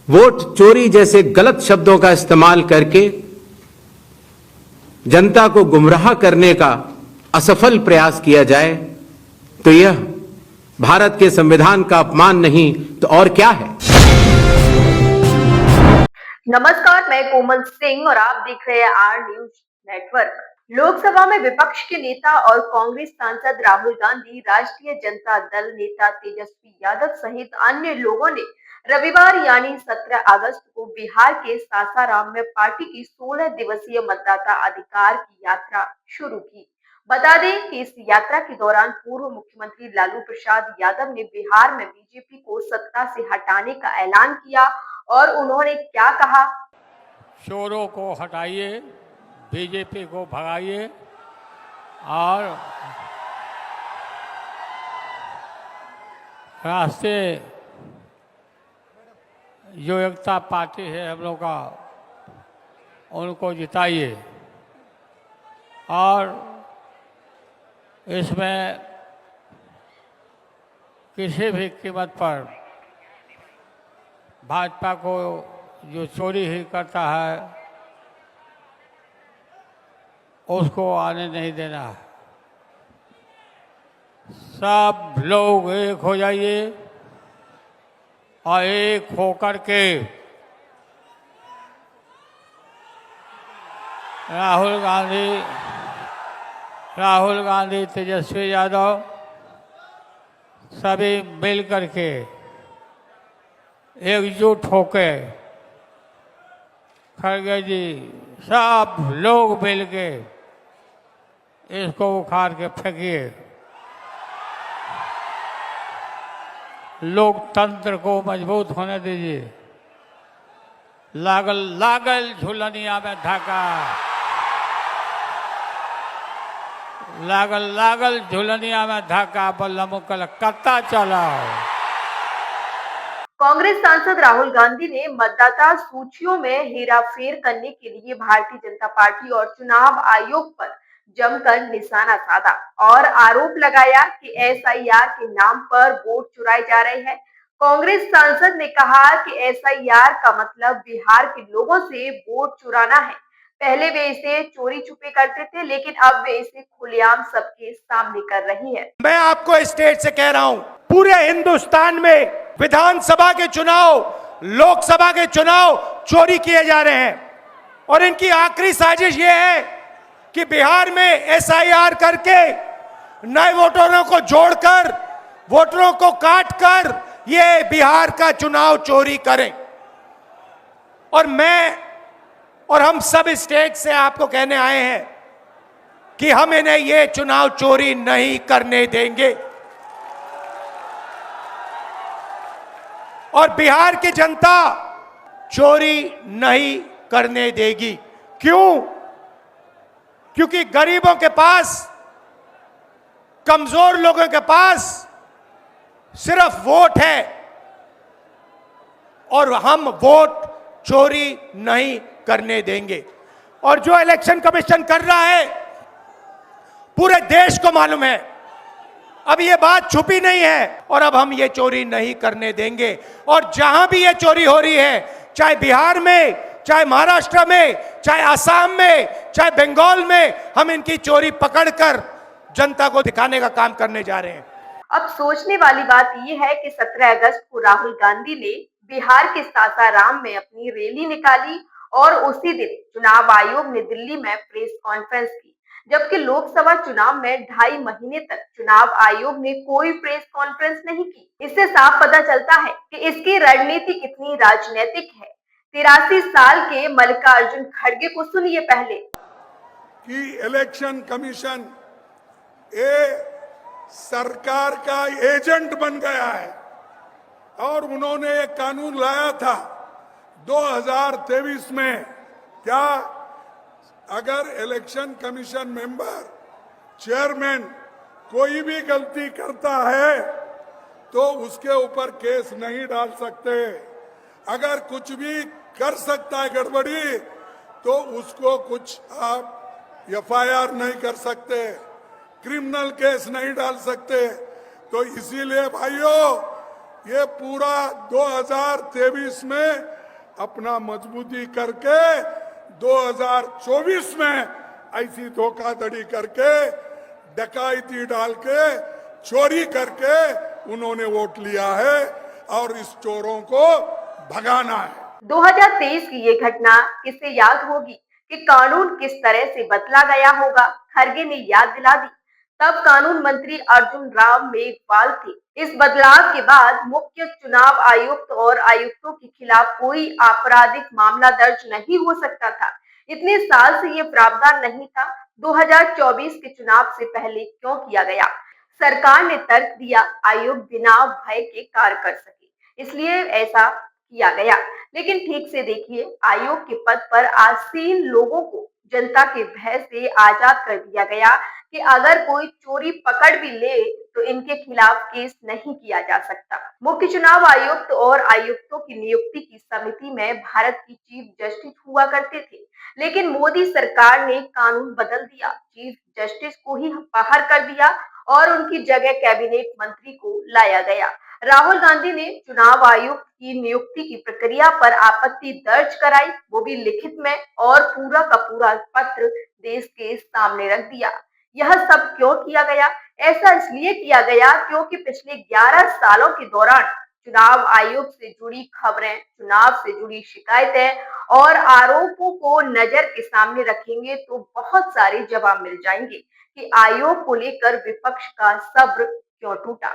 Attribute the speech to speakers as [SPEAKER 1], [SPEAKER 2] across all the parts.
[SPEAKER 1] Vote चोरी जैसे गलत शब्दों का इस्तेमाल करके जनता को गुमराह करने का असफल प्रयास किया जाए तो यह भारत के संविधान का अपमान नहीं तो और क्या है।
[SPEAKER 2] नमस्कार, मैं कोमल सिंह और आप देख रहे हैं आर न्यूज नेटवर्क। लोकसभा में विपक्ष के नेता और कांग्रेस सांसद राहुल गांधी, राष्ट्रीय जनता दल नेता तेजस्वी यादव सहित अन्य लोगों ने रविवार यानी 17 अगस्त को बिहार के सासाराम में पार्टी की 16 दिवसीय मतदाता अधिकार की यात्रा शुरू की। बता दें कि इस यात्रा के दौरान पूर्व मुख्यमंत्री लालू प्रसाद यादव ने बिहार में बीजेपी को सत्ता से हटाने का ऐलान किया और उन्होंने क्या कहा।
[SPEAKER 3] चोरों को हटाइए, बीजेपी को भगाइए और राष्ट्रीय जो एकता पार्टी है हम लोग का, उनको जिताइए और इसमें किसी भी कीमत पर भाजपा को जो चोरी ही करता है उसको आने नहीं देना है। सब लोग एक हो जाइए और एक होकर के राहुल गांधी, तेजस्वी यादव सभी मिल करके एकजुट होके, खड़गे जी सब लोग मिल के इसको उखाड़ के फेंकिए। लोकतंत्र को मजबूत होने दीजिए। लागल लागल झुलनिया में धाका, लागल झुलनिया में धाका, बल्लम कलकत्ता चलाओ।
[SPEAKER 2] कांग्रेस सांसद राहुल गांधी ने मतदाता सूचियों में हेराफेर करने के लिए भारतीय जनता पार्टी और चुनाव आयोग पर जमकर निशाना साधा और आरोप लगाया कि एसआईआर के नाम पर वोट चुराए जा रहे हैं। कांग्रेस सांसद ने कहा कि एसआईआर का मतलब बिहार के लोगों से वोट चुराना है। पहले वे इसे चोरी छुपे करते थे, लेकिन अब वे इसे खुलेआम सबके सामने कर रही है।
[SPEAKER 4] मैं आपको स्टेट से कह रहा हूं, पूरे हिंदुस्तान में विधानसभा के चुनाव, लोकसभा के चुनाव चोरी किए जा रहे हैं और इनकी आखिरी साजिश ये है कि बिहार में एसआईआर करके नए वोटरों को जोड़कर, वोटरों को काटकर ये बिहार का चुनाव चोरी करें। और मैं और हम सब स्टेट से आपको कहने आए हैं कि हम इन्हें ये चुनाव चोरी नहीं करने देंगे और बिहार की जनता चोरी नहीं करने देगी। क्यों? क्योंकि गरीबों के पास, कमजोर लोगों के पास सिर्फ वोट है और हम वोट चोरी नहीं करने देंगे। और जो इलेक्शन कमीशन कर रहा है पूरे देश को मालूम है, अब ये बात छुपी नहीं है और अब हम ये चोरी नहीं करने देंगे। और जहां भी ये चोरी हो रही है, चाहे बिहार में, चाहे महाराष्ट्र में, चाहे असम में, चाहे बंगाल में, हम इनकी चोरी पकड़कर जनता को दिखाने का काम करने जा रहे हैं।
[SPEAKER 2] अब सोचने वाली बात यह है कि 17 अगस्त को राहुल गांधी ने बिहार के सासाराम में अपनी रैली निकाली और उसी दिन चुनाव आयोग ने दिल्ली में प्रेस कॉन्फ्रेंस की, जबकि लोकसभा चुनाव में 2.5 महीने तक चुनाव आयोग ने कोई प्रेस कॉन्फ्रेंस नहीं की। इससे साफ पता चलता है कि इसकी रणनीति कितनी राजनीतिक है। 83 साल के मल्लिकार्जुन खड़गे को सुनिए पहले।
[SPEAKER 5] कि इलेक्शन कमीशन सरकार का एजेंट बन गया है और उन्होंने एक कानून लाया था 2023 में, क्या अगर इलेक्शन कमीशन मेंबर, चेयरमैन कोई भी गलती करता है तो उसके ऊपर केस नहीं डाल सकते। अगर कुछ भी कर सकता है गड़बड़ी तो उसको कुछ आप एफआईआर नहीं कर सकते, क्रिमिनल केस नहीं डाल सकते। तो इसीलिए भाइयों ये पूरा 2023 में अपना मजबूती करके 2024 में ऐसी धोखाधड़ी करके, डकैती डाल के, चोरी करके उन्होंने वोट लिया है और इस चोरों को भगाना है।
[SPEAKER 2] 2023 की ये घटना किसे याद होगी कि कानून किस तरह से बदला गया होगा। खरगे ने याद दिला दी। तब कानून मंत्री अर्जुन राम मेघवाल थे। इस बदलाव के बाद मुख्य चुनाव आयुक्त और आयुक्तों के खिलाफ कोई आपराधिक मामला दर्ज नहीं हो सकता था। इतने साल से ये प्रावधान नहीं था। 2024 के चुनाव से पहले क्यों किया गया? सरकार ने तर्क दिया, आयोग बिना भय के कार्य कर सके, इसलिए ऐसा किया गया। लेकिन ठीक से देखिए, आयोग के पद पर आसीन लोगों को जनता के भय से आजाद कर दिया गया कि अगर कोई चोरी पकड़ भी ले तो इनके खिलाफ केस नहीं किया जा सकता। मुख्य चुनाव आयुक्त और आयुक्तों की नियुक्ति की समिति में भारत की चीफ जस्टिस हुआ करते थे, लेकिन मोदी सरकार ने कानून बदल दिया, चीफ जस्टिस को ही बाहर कर दिया और उनकी जगह कैबिनेट मंत्री को लाया गया। राहुल गांधी ने चुनाव आयुक्त की नियुक्ति की प्रक्रिया पर आपत्ति दर्ज कराई, वो भी लिखित में, और पूरा का पूरा पत्र देश के सामने रख दिया। यह सब क्यों किया गया? ऐसा इसलिए किया गया क्योंकि पिछले 11 सालों के दौरान चुनाव आयोग से जुड़ी खबरें, चुनाव से जुड़ी शिकायतें और आरोपों को नजर के सामने रखेंगे तो बहुत सारे जवाब मिल जाएंगे कि आयोग को लेकर विपक्ष का सब्र क्यों टूटा।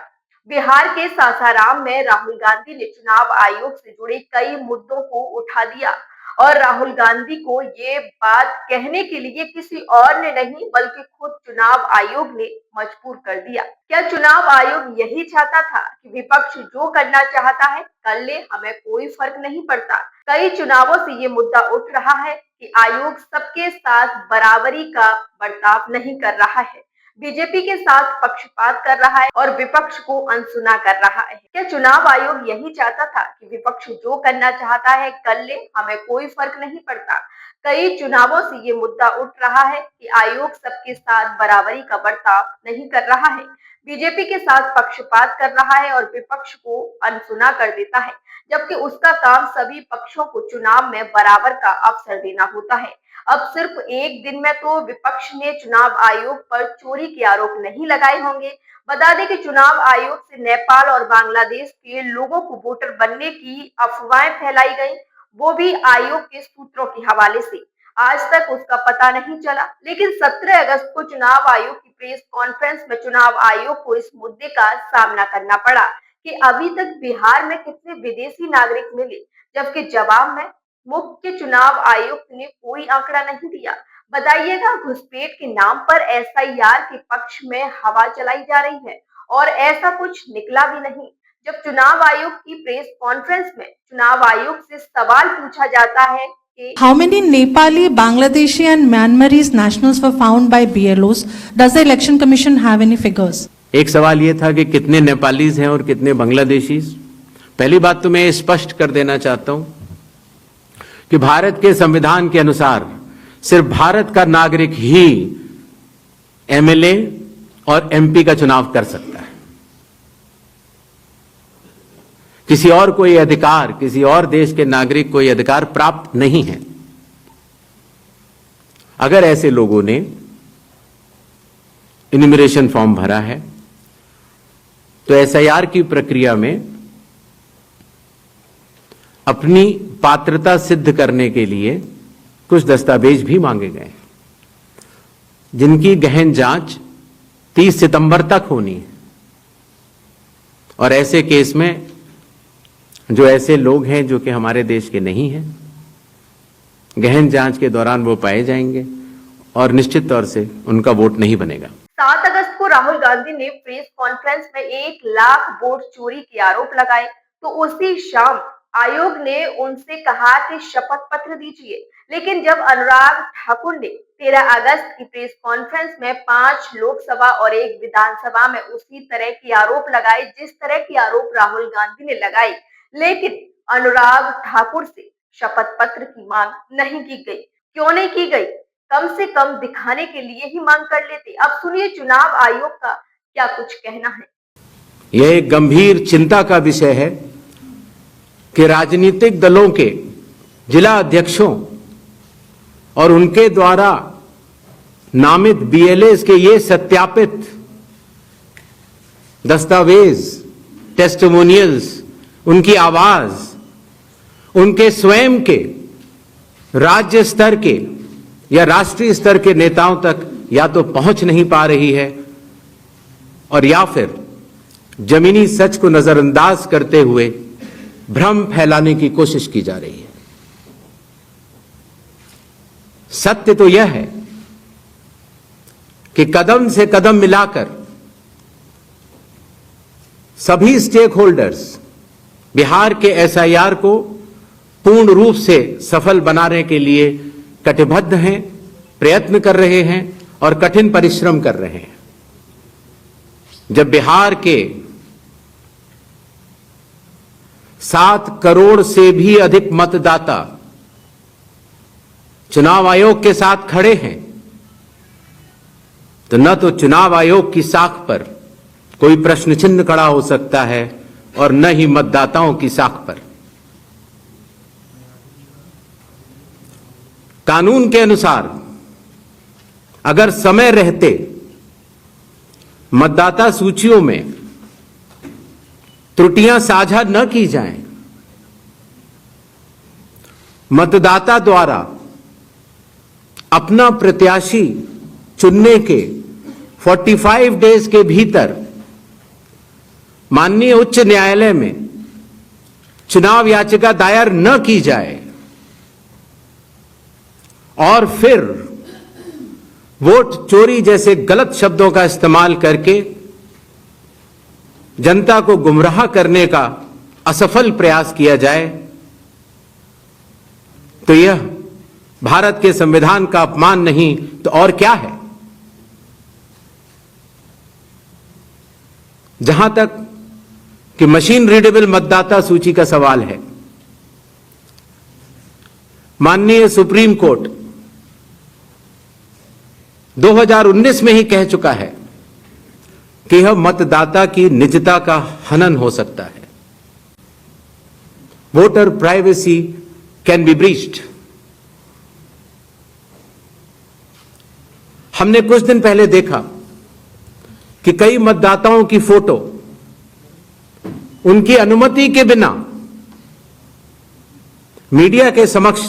[SPEAKER 2] बिहार के सासाराम में राहुल गांधी ने चुनाव आयोग से जुड़े कई मुद्दों को उठा दिया और राहुल गांधी को ये बात कहने के लिए किसी और ने नहीं बल्कि खुद चुनाव आयोग ने मजबूर कर दिया। क्या चुनाव आयोग यही चाहता था कि विपक्ष जो करना चाहता है कर ले, हमें कोई फर्क नहीं पड़ता? कई चुनावों से ये मुद्दा उठ रहा है कि आयोग सबके साथ बराबरी का बर्ताव नहीं कर रहा है, बीजेपी के साथ पक्षपात कर रहा है और विपक्ष को अनसुना कर रहा है। क्या चुनाव आयोग यही चाहता था कि विपक्ष जो करना चाहता है कर ले, हमें कोई फर्क नहीं पड़ता? कई चुनावों से ये मुद्दा उठ रहा है कि आयोग सबके साथ बराबरी का बर्ताव नहीं कर रहा है, बीजेपी के साथ पक्षपात कर रहा है और विपक्ष को अनसुना कर देता है, जबकि उसका काम सभी पक्षों को चुनाव में बराबर का अवसर देना होता है। अब सिर्फ एक दिन में तो विपक्ष ने चुनाव आयोग पर चोरी के आरोप नहीं लगाए होंगे। बता दें कि चुनाव आयोग से नेपाल और बांग्लादेश के लोगों को वोटर बनने की अफवाहें फैलाई गई, वो भी आयोग के सूत्रों के हवाले से। आज तक उसका पता नहीं चला, लेकिन 17 अगस्त को चुनाव आयोग की प्रेस कॉन्फ्रेंस में चुनाव आयोग को इस मुद्दे का सामना करना पड़ा कि अभी तक बिहार में कितने विदेशी नागरिक मिले, जबकि जवाब में मुख्य चुनाव आयुक्त ने कोई आंकड़ा नहीं दिया। बताइएगा, घुसपैठ के नाम पर एसआईआर के पक्ष में हवा चलाई जा रही है और ऐसा कुछ निकला भी नहीं। जब चुनाव आयोग की प्रेस कॉन्फ्रेंस में चुनाव आयोग से सवाल पूछा जाता है कि
[SPEAKER 6] How many Nepali, Bangladeshi and Myanmarese nationals were found by BLOs? Does the Election Commission have any figures?
[SPEAKER 1] एक सवाल ये था कि कितने नेपालीज हैं और कितने बांग्लादेशीज। पहली बात तो मैं स्पष्ट कर देना चाहता हूं कि भारत के संविधान के अनुसार सिर्फ भारत का नागरिक ही एमएलए और एमपी का चुनाव कर सकता है। किसी और कोई अधिकार, किसी और देश के नागरिक को यह अधिकार प्राप्त नहीं है। अगर ऐसे लोगों ने इन्यूमरेशन फॉर्म भरा है तो एसआईआर की प्रक्रिया में अपनी पात्रता सिद्ध करने के लिए कुछ दस्तावेज भी मांगे गए, जिनकी गहन जांच 30 सितंबर तक होनी है। और ऐसे केस में जो ऐसे लोग हैं जो कि हमारे देश के नहीं हैं, गहन जांच के दौरान वो पाए जाएंगे और निश्चित तौर से उनका वोट नहीं बनेगा।
[SPEAKER 2] 7 अगस्त को राहुल गांधी ने प्रेस कॉन्फ्रेंस में 1 लाख वोट चोरी के आरोप लगाए, तो उसी शाम आयोग ने उनसे कहा कि शपथ पत्र दीजिए। लेकिन जब अनुराग ठाकुर ने 13 अगस्त की प्रेस कॉन्फ्रेंस में 5 लोकसभा और 1 विधानसभा में उसी तरह के आरोप लगाए जिस तरह के आरोप राहुल गांधी ने लगाए, लेकिन अनुराग ठाकुर से शपथ पत्र की मांग नहीं की गई। क्यों नहीं की गई? कम से कम दिखाने के लिए ही मांग कर लेते। अब सुनिए चुनाव आयोग का क्या कुछ कहना है।
[SPEAKER 1] यह एक गंभीर चिंता का विषय है कि राजनीतिक दलों के जिला अध्यक्षों और उनके द्वारा नामित बीएलएस के ये सत्यापित दस्तावेज, टेस्टिमोनियल्स, उनकी आवाज, उनके स्वयं के राज्य स्तर के या राष्ट्रीय स्तर के नेताओं तक या तो पहुंच नहीं पा रही है और या फिर जमीनी सच को नजरअंदाज करते हुए भ्रम फैलाने की कोशिश की जा रही है। सत्य तो यह है कि कदम से कदम मिलाकर सभी स्टेक होल्डर्स बिहार के एसआईआर को पूर्ण रूप से सफल बनाने के लिए कटिबद्ध हैं, प्रयत्न कर रहे हैं और कठिन परिश्रम कर रहे हैं। जब बिहार के 7 करोड़ से भी अधिक मतदाता चुनाव आयोग के साथ खड़े हैं, तो न तो चुनाव आयोग की साख पर कोई प्रश्न चिन्ह खड़ा हो सकता है और न ही मतदाताओं की साख पर। कानून के अनुसार अगर समय रहते मतदाता सूचियों में त्रुटियां साझा न की जाएं, मतदाता द्वारा अपना प्रत्याशी चुनने के 45 डेज के भीतर माननीय उच्च न्यायालय में चुनाव याचिका दायर न की जाए और फिर वोट चोरी जैसे गलत शब्दों का इस्तेमाल करके जनता को गुमराह करने का असफल प्रयास किया जाए, तो यह भारत के संविधान का अपमान नहीं तो और क्या है। जहां तक कि मशीन रीडेबल मतदाता सूची का सवाल है, माननीय सुप्रीम कोर्ट 2019 में ही कह चुका है कि यह मतदाता की निजता का हनन हो सकता है। Voter privacy can be breached. हमने कुछ दिन पहले देखा कि कई मतदाताओं की फोटो उनकी अनुमति के बिना मीडिया के समक्ष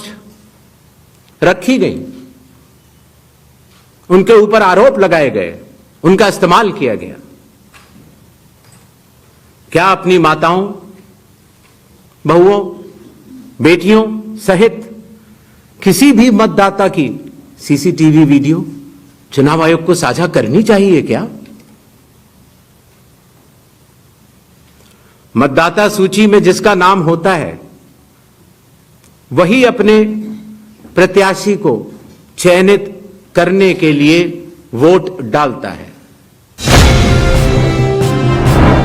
[SPEAKER 1] रखी गई, उनके ऊपर आरोप लगाए गए, उनका इस्तेमाल किया गया। क्या अपनी माताओं, बहुओं, बेटियों सहित किसी भी मतदाता की सीसीटीवी वीडियो चुनाव आयोग को साझा करनी चाहिए क्या? मतदाता सूची में जिसका नाम होता है वही अपने प्रत्याशी को चयनित करने के लिए वोट डालता है।